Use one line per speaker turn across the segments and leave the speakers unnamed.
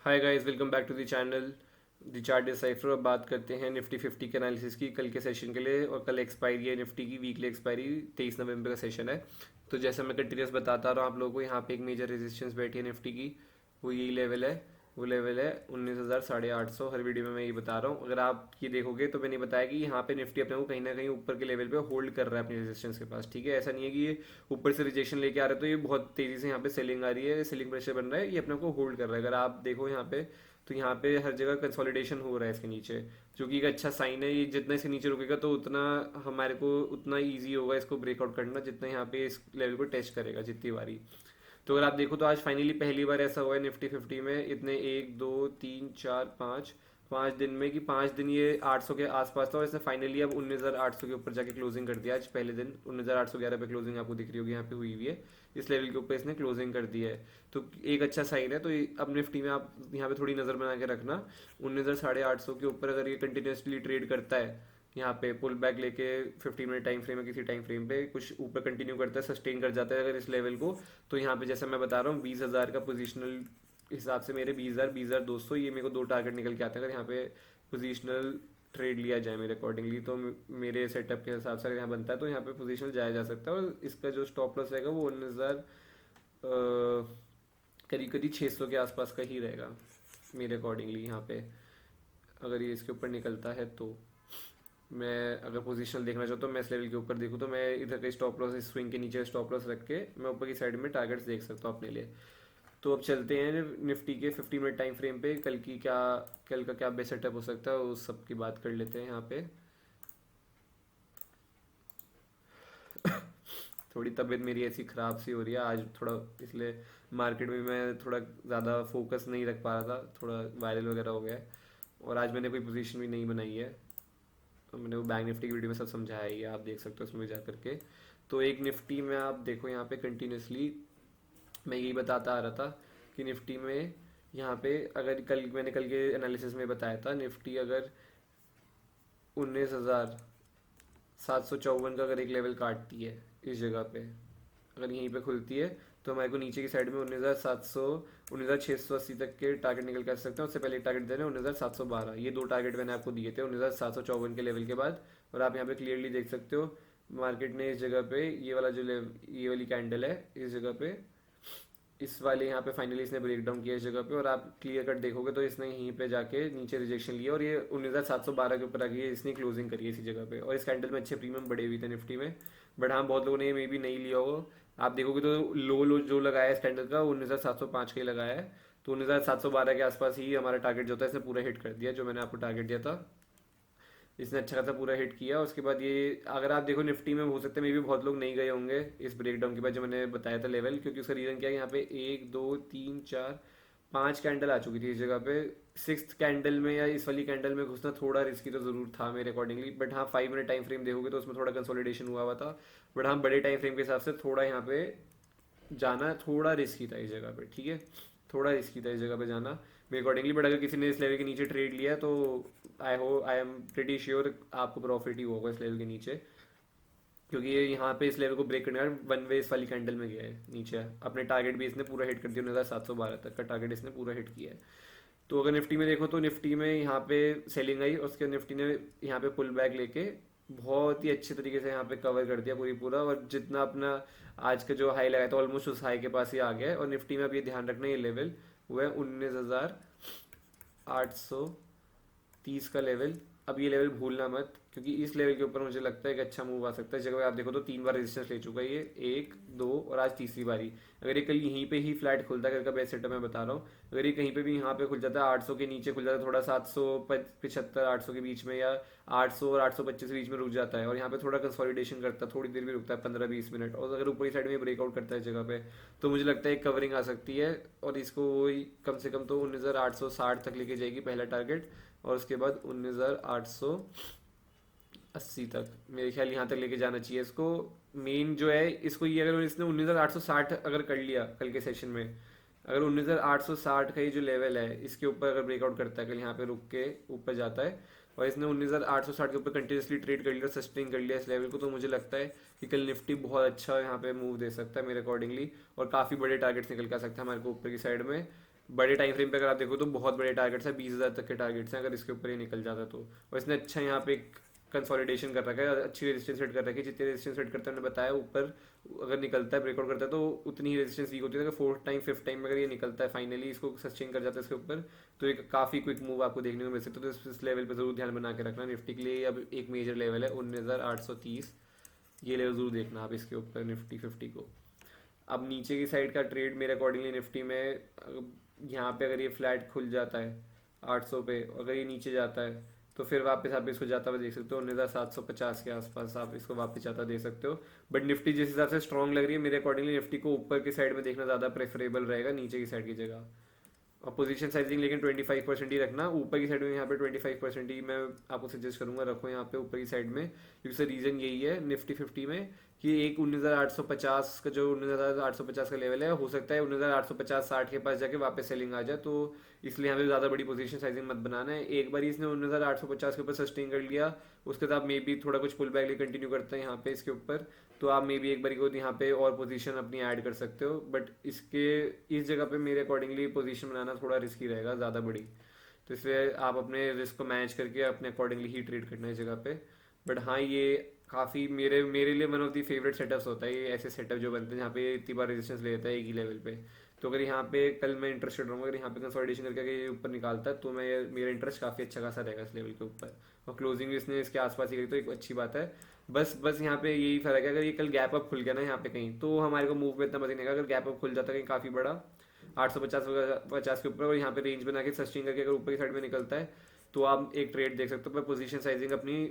Hi guys, welcome back to the channel the chart decipher. अब बात करते हैं निफ्टी 50 के एनालिसिस की कल के सेशन के लिए। और कल एक्सपायरी है निफ्टी की, वीकली एक्सपायरी 23 नवंबर का सेशन है। तो जैसा मैं कंटिन्यूस बताता रहा हूँ आप लोगों को, यहाँ पे एक मेजर रेजिस्टेंस बैठी है निफ्टी की। वो यही लेवल है, वो लेवल है 19,850। हर वीडियो में मैं यही बता रहा हूँ। अगर आप ये देखोगे तो मैंने बताया कि यहाँ पे निफ्टी अपने को कहीं ना कहीं ऊपर के लेवल पे होल्ड कर रहा है अपनी रेजिस्टेंस के पास। ठीक है, ऐसा नहीं है कि ये ऊपर से रिजेक्शन लेके आ रहा है तो ये बहुत तेजी से यहाँ पे सेलिंग आ रही है, सेलिंग प्रेशर बन रहा है। ये अपने को होल्ड कर रहा है। अगर आप देखो यहाँ पे, तो यहाँ पे हर जगह कंसोलिडेशन हो रहा है इसके नीचे, जो कि एक अच्छा साइन है। ये जितना इसके नीचे रुकेगा तो उतना हमारे को उतना ईजी होगा इसको ब्रेकआउट करना, जितना यहाँ पे इस लेवल को टेस्ट करेगा जितनी बारी। तो अगर आप देखो तो आज फाइनली पहली बार ऐसा हुआ है निफ्टी 50 में इतने 1 2 3 4 5 5 दिन में, कि 5 दिन ये 800 के आसपास था और इसने फाइनली अब 19,800 के ऊपर जाके क्लोजिंग कर दिया। आज पहले दिन 19,811 पे क्लोजिंग आपको दिख रही होगी यहाँ पे हुई हुई है। इस लेवल के ऊपर इसने क्लोजिंग कर दी है, तो एक अच्छा साइन है। तो अब निफ्टी में आप यहाँ पे थोड़ी नज़र बना के रखना। 19,850 के ऊपर अगर ये कंटिन्यूसली ट्रेड करता है, यहाँ पे पुल बैक लेके 15 मिनट टाइम फ्रेम में किसी टाइम फ्रेम पे कुछ ऊपर कंटिन्यू करता है, सस्टेन कर जाता है अगर इस लेवल को, तो यहाँ पे जैसा मैं बता रहा हूँ 20,000 का पोजिशनल हिसाब से मेरे 20,000 20,200 ये मेरे को दो टारगेट निकल के आते हैं। अगर यहाँ पे पोजिशनल ट्रेड लिया जाए मेरे अकॉर्डिंगली, तो मेरे सेटअप के हिसाब से अगर यहाँ बनता है तो यहाँ पे पोजिशनल जाया जा सकता है। और इसका जो स्टॉप लॉस रहेगा वो 19,000 करीब करीब 600 के आसपास का ही रहेगा मेरे अकॉर्डिंगली। यहाँ पे अगर ये इसके ऊपर निकलता है तो मैं अगर पोजीशनल देखना चाहता हूँ, मैं इस लेवल के ऊपर देखूँ तो मैं इधर का स्टॉप लॉस, इस स्विंग के नीचे स्टॉप लॉस रख के मैं ऊपर की साइड में टारगेट्स देख सकता हूँ अपने लिए। तो अब चलते हैं निफ्टी के 50 मिनट टाइम फ्रेम पे। कल का क्या बेस्ट सेटअप हो सकता है उस सब की बात कर लेते हैं यहाँ पे। थोड़ी तबीयत मेरी ऐसी ख़राब सी हो रही है आज थोड़ा, इसलिए मार्केट में मैं थोड़ा ज़्यादा फोकस नहीं रख पा रहा था, थोड़ा वायरल वगैरह हो गया है। और आज मैंने कोई पोजीशन भी नहीं बनाई है, तो मैंने वो बैंक निफ्टी की वीडियो में सब समझाया ही है, आप देख सकते हो उसमें जा करके। तो एक निफ्टी में आप देखो यहाँ पे कंटिन्यूसली मैं यही बताता आ रहा था कि निफ्टी में यहाँ पे अगर कल के एनालिसिस में बताया था, निफ्टी अगर 19,754 का अगर एक लेवल काटती है इस जगह पे, अगर यहीं पे खुलती है, तो हमारे को नीचे की साइड में 19,700 19,680 तक के टारगेट निकल कर सकते हैं। उससे पहले एक टारगेट दे रहे हैं 19,712। ये दो टारगेट मैंने आपको दिए थे 19,754 के लेवल के बाद। और आप यहाँ पे क्लियरली देख सकते हो मार्केट ने इस जगह पे ये वाला जो लेवल, ये वाली कैंडल है इस जगह पे, इस वाले यहाँ पे फाइनली इसने ब्रेक डाउन किया इस जगह पे। और आप क्लियर कट देखोगे तो इसने यहीं पे जाके नीचे रिजेक्शन लिया और ये 19,712 के ऊपर आ गई है, इसने क्लोजिंग करी है इसी जगह पे। और इस कैंडल में अच्छे प्रीमियम बढ़े हुए थे निफ्टी में, बट हाँ बहुत लोगों ने मे भी नहीं लिया हो। आप देखोगे तो लो जो लगाया है इस कैंडल का 19,705 का ही लगाया है। तो 19,712 के आसपास ही हमारा टारगेट जो था इसने पूरा हिट कर दिया, जो मैंने आपको टारगेट दिया था इसने अच्छा खासा पूरा हिट किया। उसके बाद ये अगर आप देखो निफ्टी में हो सकता है मे भी बहुत लोग नहीं गए होंगे इस ब्रेकडाउन के बाद जो मैंने बताया था लेवल, क्योंकि उसका रीज़न क्या है, यहाँ पे 1 2 3 4 5 कैंडल आ चुकी थी इस जगह पे। सिक्स कैंडल में या इस वाली कैंडल में घुसना थोड़ा रिस्की तो ज़रूर था मेरे अकॉर्डिंगली, बट हाँ 5 मिनट टाइम फ्रेम देखोगे तो उसमें थोड़ा कंसोलिडेशन हुआ था। बट हाँ बड़े टाइम फ्रेम के हिसाब से थोड़ा यहाँ पे जाना थोड़ा रिस्की था इस जगह पे। ठीक है, थोड़ा रिस्की था इस जगह पे जाना मेरे अकॉर्डिंगली। बट अगर किसी ने इस लेवल के नीचे ट्रेड लिया तो आई एम प्रिटी श्योर आपको प्रॉफिट ही होगा इस लेवल के नीचे, क्योंकि ये यहाँ पे इस लेवल को ब्रेक करने का वन वे इस वाली कैंडल में गया है नीचे। अपने टारगेट भी इसने पूरा हिट कर दिया, 19,712 तक का टारगेट इसने पूरा हिट किया है। तो अगर निफ्टी में देखो तो निफ्टी में यहाँ पे सेलिंग आई और उसके निफ्टी ने यहाँ पे पुल बैक लेके बहुत ही अच्छे तरीके से यहाँ पे कवर कर दिया पूरा। और जितना अपना आज का जो हाई लगाया था ऑलमोस्ट उस हाई के पास ही आ गया है। और निफ्टी में अब ये ध्यान रखना ये लेवल वो है 19,830 का लेवल। अब ये लेवल भूलना मत, क्योंकि इस लेवल के ऊपर मुझे लगता है कि अच्छा मूव आ सकता है। इस जगह पे आप देखो तो 3 बार रेजिस्टेंस ले चुका है ये, 1 2 और आज तीसरी बारी। अगर ये कल यहीं पे ही फ्लैट खुलता है, कल का बेस्ट सेटअप मैं बता रहा हूँ, अगर ये कहीं पे भी यहाँ पे खुल जाता है 800 के नीचे खुल जाता है थोड़ा, 775 800 के बीच में, या 800 और 825 के बीच में रुक जाता है और यहाँ पे थोड़ा कंसोलिडेशन करता है, थोड़ी देर भी रुकता है 15 20 मिनट, और अगर ऊपरी साइड में ब्रेकआउट करता है इस जगह पे, तो मुझे लगता है एक कवरिंग आ सकती है। और इसको वही कम से कम तो 19,860 तक लेके जाएगी पहला टारगेट, और उसके बाद 19,880 तक मेरे ख्याल यहाँ तक लेके जाना चाहिए इसको। मेन जो है इसको ये, अगर इसने 19,860 अगर कर लिया कल के सेशन में, अगर 19,860 का ये जो लेवल है इसके ऊपर अगर ब्रेकआउट करता है कल, यहाँ पे रुक के ऊपर जाता है और इसने 19,860 के ऊपर कंटिन्यूसली ट्रेड कर लिया, सस्टेन कर लिया इस लेवल को, तो मुझे लगता है कि कल निफ्टी बहुत अच्छा यहाँ पे मूव दे सकता है मेरे अकॉर्डिंगली। और काफ़ी बड़े टारगेट्स निकल के आ सकते हैं हमारे को ऊपर की साइड में। बड़े टाइम फ्रेम पे अगर आप देखो तो बहुत बड़े टारगेट्स हैं, 20,000 तक के टारगेट्स हैं अगर इसके ऊपर ये निकल जाता तो। और इसने अच्छा यहाँ पे कंसोलिडेशन कर रखा है, अच्छी रेजिस्टेंस सेट कर रखी है, जितनी रेजिस्टेंस सेट करता है उन्होंने बताया ऊपर अगर निकलता है ब्रेकआउट करता है तो उतनी ही रेजिस्टेंस वीक होती है। अगर फोर्थ टाइम फिफ्थ टाइम अगर ये निकलता है फाइनली इसको सस्टेन कर जाता है इसके ऊपर, तो एक काफ़ी क्विक मूव आपको देखने को मिल सकता है। तो इस लेवल पर जरूर ध्यान बना के रखना। निफ्टी के लिए अब एक मेजर लेवल है 19,830, ये लेवल जरूर देखना आप इसके ऊपर निफ्टी 50 को। अब नीचे की साइड का ट्रेड मेरे अकॉर्डिंगली निफ्टी में यहाँ पे अगर ये फ्लैट खुल जाता है 800 पे, अगर ये नीचे जाता है तो फिर वापस आप इसको जाता हुआ देख सकते हो 19,750 के आसपास आप इसको वापस जाता देख सकते हो। बट निफ्टी जिस हिसाब से स्ट्रॉन्ग लग रही है मेरे अकॉर्डिंगली निफ्टी को ऊपर की साइड में देखना ज़्यादा प्रेफरेबल रहेगा नीचे की साइड की जगह। और पोजीशन साइजिंग लेकिन 25% ही रखना ऊपर की साइड में। यहाँ पे 25% ही मैं आपको सजेस्ट करूंगा रखो यहाँ पे ऊपर की साइड में, क्योंकि सर रीज़न यही है निफ्टी 50 में कि एक 19,850 का जो 19,850 का लेवल है हो सकता है 19,850-60 के पास जाके वापस सेलिंग आ जाए। तो इसलिए यहाँ पे ज़्यादा बड़ी पोजीशन साइजिंग मत बनाना है। एक बार इसने 19,850 के ऊपर सस्टेन कर लिया उसके बाद मे बी थोड़ा कुछ पुल बैक लिए कंटिन्यू करते हैं यहाँ पे इसके ऊपर, तो आप मे बी एक बार को यहाँ पे और पोजीशन अपनी ऐड कर सकते हो। बट इसके इस जगह पे मेरे अकॉर्डिंगली पोजीशन बनाना थोड़ा रिस्की रहेगा ज़्यादा बड़ी, तो इसलिए आप अपने रिस्क को मैनेज करके अपने अकॉर्डिंगली ही ट्रेड करना है इस जगह पे। बट हाँ ये काफ़ी मेरे मेरे लिए one of the favourite setups होता है ये ऐसे सेटअप जो बनते हैं जहाँ पे इतनी बार रेजिस्टेंस ले लेता है एक ही लेवल पे। तो अगर यहाँ पे कल मैं इंटरेस्टेड रहूँगा अगर यहाँ पे कंसोलिडेशन करके अगर ये ऊपर निकालता है तो मैं मेरा इंटरेस्ट काफ़ी अच्छा खासा रहेगा इस लेवल के ऊपर। और क्लोजिंग इसने इसके आसपास ही करी तो एक अच्छी बात है। बस यहाँ पे यही फर्क है, अगर ये कल गैप अप खुल गया ना यहाँ पे कहीं तो हमारे को मूव में इतना मजा नहीं आएगा। अगर गैप अप खुल जाता है कहीं काफ़ी बड़ा 850 के ऊपर और यहाँ पे रेंज बना के सस्टेन करके अगर ऊपर की साइड में निकलता है तो आप एक ट्रेड देख सकते हो। पर पोजीशन साइजिंग अपनी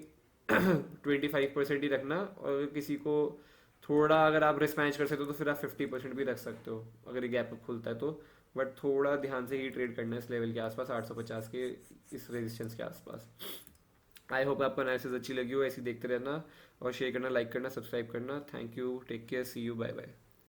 25% ही रखना, और किसी को थोड़ा अगर आप रिस्क मैनेज कर सकते हो तो फिर आप 50% भी रख सकते हो अगर ये गैप अप खुलता है तो। बट थोड़ा ध्यान से ही ट्रेड करना है इस लेवल के आसपास 850 के इस रेजिस्टेंस के आसपास। आई होप आपको एनालिसिस अच्छी लगी हो, ऐसी देखते रहना और शेयर करना, लाइक करना, सब्सक्राइब करना। Thank you, take care, see you, bye bye.